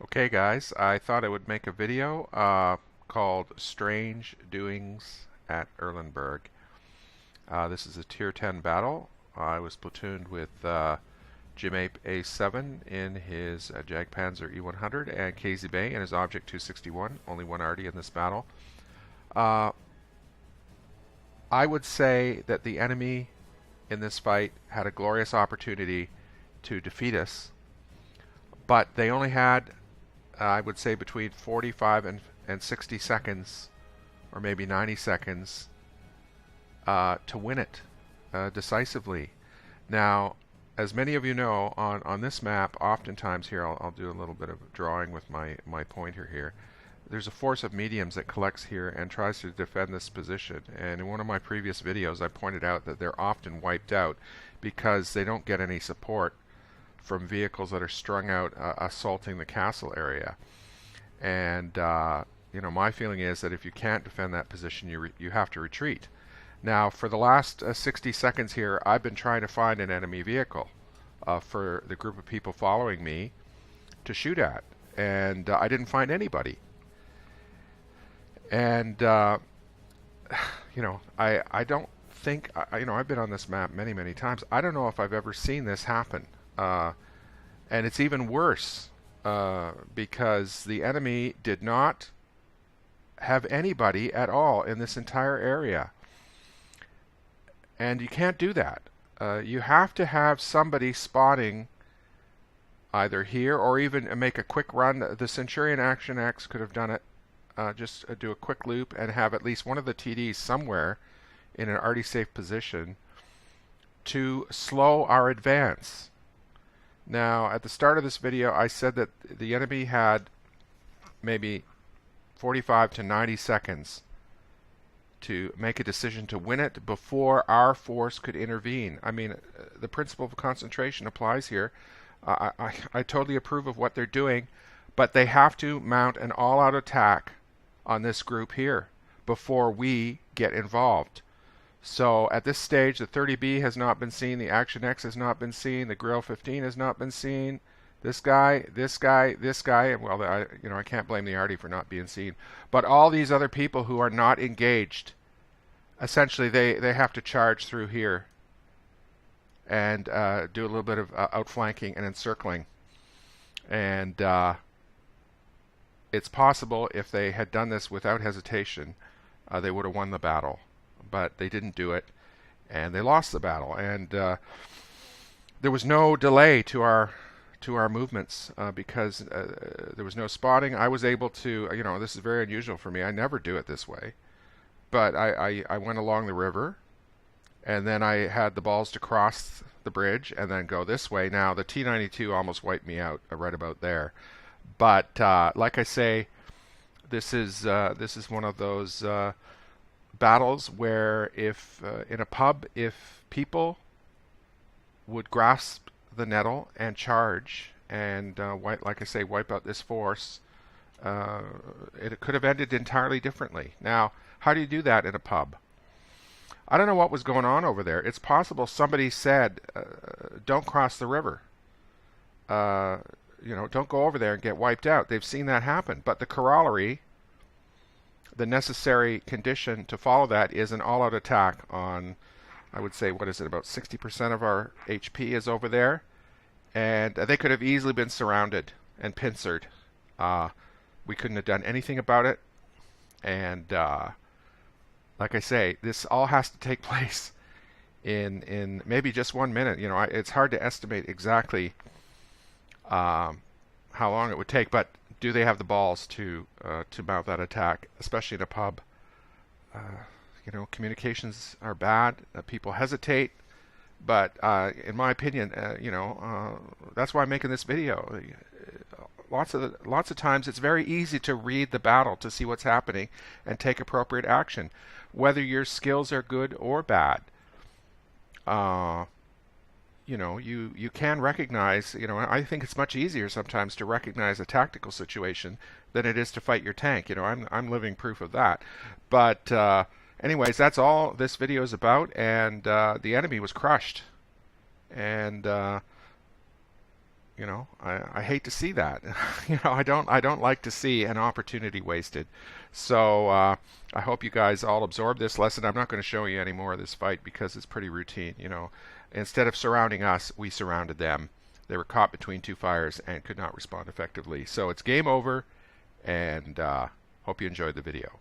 Okay guys, I thought I would make a video called Strange Doings at Erlenberg. This is a Tier 10 battle. I was platooned with Jim Ape A7 in his Jagdpanzer E100 and KZ Bay in his Object 261, only one arty in this battle. Uh, I would say that the enemy in this fight had a glorious opportunity to defeat us, but they only had I would say between 45 and 60 seconds, or maybe 90 seconds, to win it decisively. Now, as many of you know, on this map, oftentimes here, I'll do a little bit of drawing with my pointer here. There's a force of mediums that collects here and tries to defend this position. And in one of my previous videos, I pointed out that they're often wiped out because they don't get any support from vehicles that are strung out assaulting the castle area. And you know, my feeling is that if you can't defend that position, you have to retreat. Now, for the last 60 seconds here, I've been trying to find an enemy vehicle for the group of people following me to shoot at, and I didn't find anybody. And you know, I don't think you know, I've been on this map many times. I don't know if I've ever seen this happen. And it's even worse because the enemy did not have anybody at all in this entire area. And you can't do that. You have to have somebody spotting either here or even make a quick run. The Centurion Action X could have done it. Just do a quick loop and have at least one of the TDs somewhere in an already safe position to slow our advance. Now, at the start of this video, I said that the enemy had maybe 45 to 90 seconds to make a decision to win it before our force could intervene. I mean, the principle of concentration applies here. I totally approve of what they're doing, but they have to mount an all-out attack on this group here before we get involved. So at this stage, the 30B has not been seen, the Action X has not been seen, the Grill 15 has not been seen. This guy, and well, I can't blame the arty for not being seen. But all these other people who are not engaged, essentially they have to charge through here and do a little bit of outflanking and encircling. And it's possible if they had done this without hesitation, they would have won the battle. But they didn't do it, and they lost the battle. And there was no delay to our movements because there was no spotting. I was able to, you know, this is very unusual for me. I never do it this way, but I went along the river, and then I had the balls to cross the bridge and then go this way. Now the T-92 almost wiped me out right about there, but like I say, this is one of those battles where if in a pub, if people would grasp the nettle and charge and like I say, wipe out this force, it could have ended entirely differently. Now, how do you do that in a pub? I don't know what was going on over there. It's possible somebody said, don't cross the river. You know, don't go over there and get wiped out. They've seen that happen. But the corollary, the necessary condition to follow that is an all-out attack on, I would say, what is it, about 60% of our HP is over there. And they could have easily been surrounded and pincered. We couldn't have done anything about it. And like I say, this all has to take place in maybe just 1 minute. You know, it's hard to estimate exactly how long it would take, but do they have the balls to mount that attack, especially in a pub? You know, communications are bad. People hesitate, but in my opinion, you know, that's why I'm making this video. Lots of times, it's very easy to read the battle to see what's happening and take appropriate action, whether your skills are good or bad. You know, you can recognize, you know, I think it's much easier sometimes to recognize a tactical situation than it is to fight your tank. You know, I'm living proof of that. But anyways, that's all this video is about, and the enemy was crushed. And you know, I hate to see that. You know, I don't like to see an opportunity wasted. So I hope you guys all absorb this lesson. I'm not going to show you any more of this fight because it's pretty routine. You know, instead of surrounding us, we surrounded them. They were caught between two fires and could not respond effectively. So it's game over, and hope you enjoyed the video.